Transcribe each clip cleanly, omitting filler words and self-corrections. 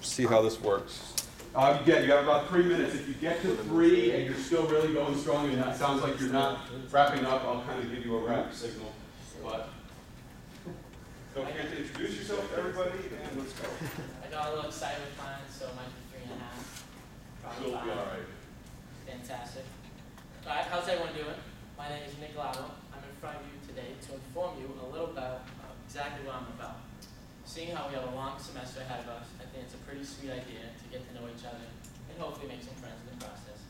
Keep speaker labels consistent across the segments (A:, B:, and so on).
A: see how this works.
B: You have about 3 minutes. If you get to 3 and you're still really going strong and it sounds like you're not wrapping up, I'll kind of give you a wrap signal. But don't forget to introduce yourself to everybody and let's go.
C: I got a little excited with mine, so it might be 3.5.
B: You'll be all right.
C: Fantastic. All right, how's everyone doing? My name is Nick Lavo. I'm in front of you today to inform you a little about exactly what I'm about. Seeing how we have a long semester ahead of us, I think it's a pretty sweet idea to get to know each other and hopefully make some friends in the process.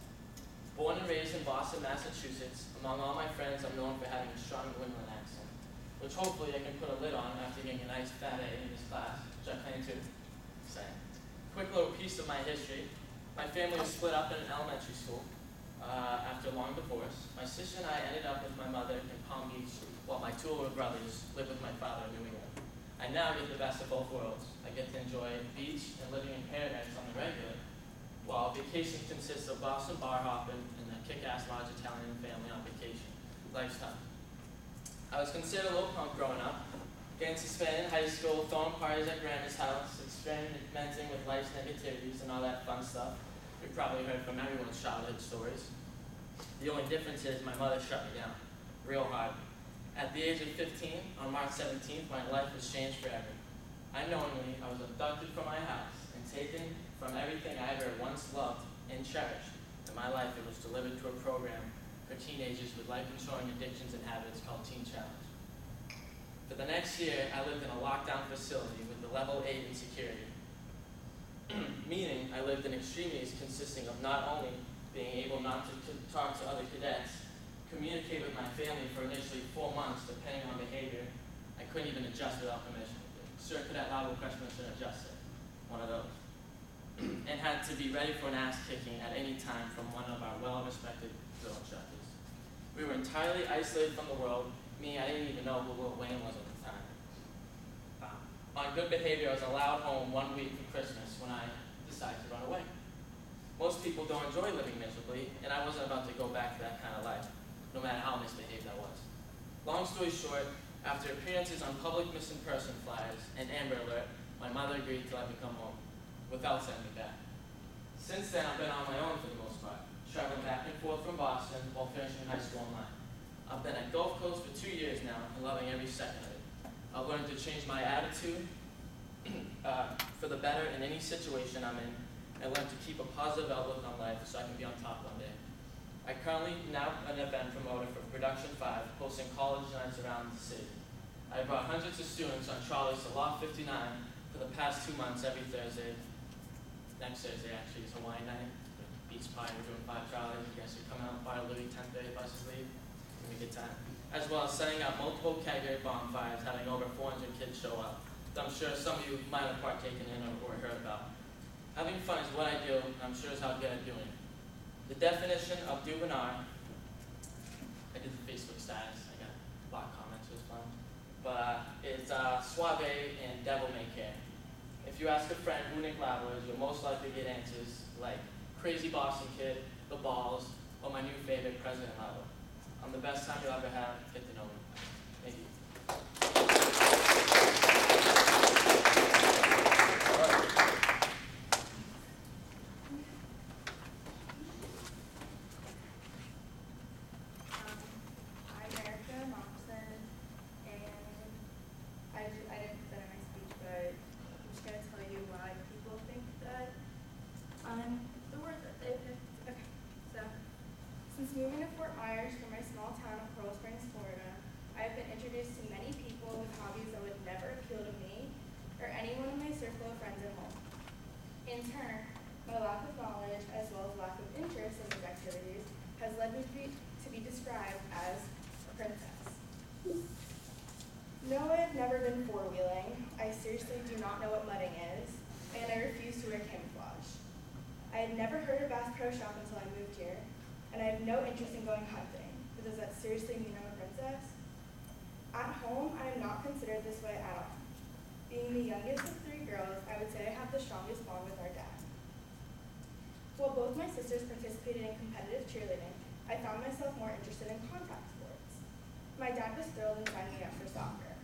C: Born and raised in Boston, Massachusetts, among all my friends I'm known for having a strong New England accent, which hopefully I can put a lid on after getting a nice fat A in this class, which I plan to. Quick little piece of my history. My family was split up in an elementary school after a long divorce. My sister and I ended up with my mother in Palm Beach, while my 2 older brothers lived with my father in New England. I now get the best of both worlds. I get to enjoy beach and living in paradise on the regular, while vacation consists of Boston bar hopping and a kick-ass large Italian family on vacation. Life's time. I was considered a little punk growing up, getting suspended in high school, throwing parties at grandma's house, experimenting with life's negativities and all that fun stuff. You've probably heard from everyone's childhood stories. The only difference is my mother shut me down real hard. At the age of 15, on March 17th, my life was changed forever. Unknowingly, I was abducted from my house and taken from everything I ever once loved and cherished. In my life, it was delivered to a program for teenagers with life-destroying addictions and habits called Teen Challenge. For the next year, I lived in a lockdown facility with the level 8 insecurity, meaning I lived in extremities consisting of not only being able not to talk to other cadets, communicate with my family for initially 4 months, depending on behavior. I couldn't even adjust without permission. Sir, cadet Lavo freshman should adjust it. One of those. And had to be ready for an ass kicking at any time from one of our well-respected drill instructors. We were entirely isolated from the world. Me, I didn't even know who Lil Wayne was at the time. On good behavior, I was allowed home 1 week for Christmas when I decided to run away. Most people don't enjoy living miserably, and I wasn't about to go back to that kind of life, no matter how misbehaved I was. Long story short, after appearances on public missing person flyers and Amber Alert, my mother agreed to let me come home, without sending me back. Since then, I've been on my own for the most part, traveling back and forth from Boston while finishing high school online. I've been at Gulf Coast for 2 years now and loving every second of it. I've learned to change my attitude for the better in any situation I'm in, and learned to keep a positive outlook on life so I can be on top one day. I currently now an event promoter for Production 5, hosting college nights around the city. I brought hundreds of students on trolleys to Loft 59 for the past 2 months every Thursday. Next Thursday actually is Hawaii night. Beach party, we're doing 5 trolleys. You guys should come out, Bar Louie, 10:30 buses leave. It's gonna be a good time. As well as setting up multiple kegger bonfires, having over 400 kids show up, that I'm sure some of you might have partaken in or heard about. Having fun is what I do, and I'm sure is how good I'm doing. The definition of debonair, I did the Facebook status, I got a lot of comments, it was fun. But it's suave and devil may care. If you ask a friend who Nick Lavo is, you'll most likely get answers like crazy Boston kid, the balls, or my new favorite, President Lavo. I'm the best time you'll ever have, get to know me. Thank you.
D: Since moving to Fort Myers from my small town of Coral Springs, Florida, I have been introduced to many people with hobbies that would never appeal to me or anyone in my circle of friends at home. In turn, my lack of knowledge as well as lack of interest in these activities has led me to be described as a princess. No, I have never been four-wheeling. I seriously do not know what mudding is, and I refuse to wear camouflage. I had never heard of Bass Pro Shop until I moved here, and I have no interest in going hunting, but does that seriously mean I'm a princess? At home, I am not considered this way at all. Being the youngest of 3 girls, I would say I have the strongest bond with our dad. While both my sisters participated in competitive cheerleading, I found myself more interested in contact sports. My dad was thrilled in signing me up for soccer.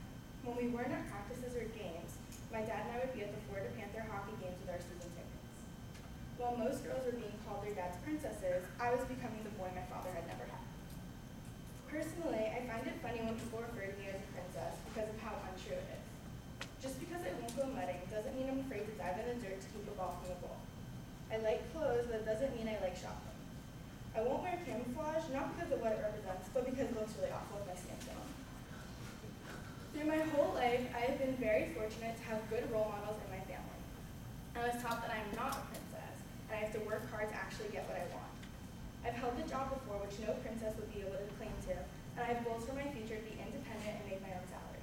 D: When we weren't at practices or games, my dad and I would be at the Florida Panther hockey games with our season while most girls were being called their dad's princesses, I was becoming the boy my father had never had. Personally, I find it funny when people refer to me as a princess because of how untrue it is. Just because I won't go mudding doesn't mean I'm afraid to dive in the dirt to keep a ball from a goal. I like clothes, but it doesn't mean I like shopping. I won't wear camouflage, not because of what it represents, but because it looks really awful with my skin tone. Through my whole life, I have been very fortunate to have good role models in my family. I was taught that I am not a princess, and I have to work hard to actually get what I want. I've held a job before which no princess would be able to claim to, and I have goals for my future to be independent and make my own salary.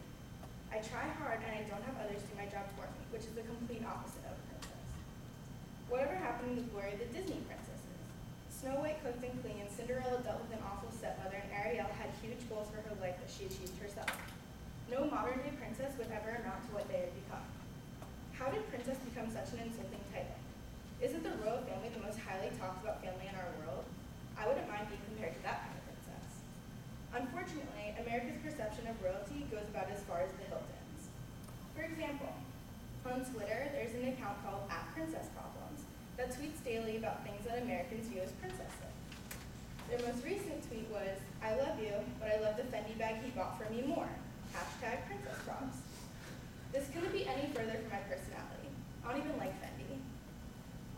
D: I try hard, and I don't have others do my job for me, which is the complete opposite of a princess. Whatever happened to the glory of the Disney princesses? Snow White cooked and cleaned, Cinderella dealt with an awful stepmother, and Ariel had huge goals for her life that she achieved herself. No modern-day princess would ever amount to what they had become. How did princess become such an insulting title? Isn't the royal family the most highly talked about family in our world? I wouldn't mind being compared to that kind of princess. Unfortunately, America's perception of royalty goes about as far as the Hiltons. For example, on Twitter, there's an account called @PrincessProblems that tweets daily about things that Americans view as princess-like. Their most recent tweet was, "I love you, but I love the Fendi bag he bought for me more. #PrincessProbs." This couldn't be any further from my personality. I don't even like Fendi.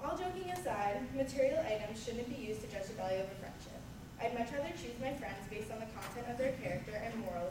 D: All joking aside, material items shouldn't be used to judge the value of a friendship. I'd much rather choose my friends based on the content of their character and moral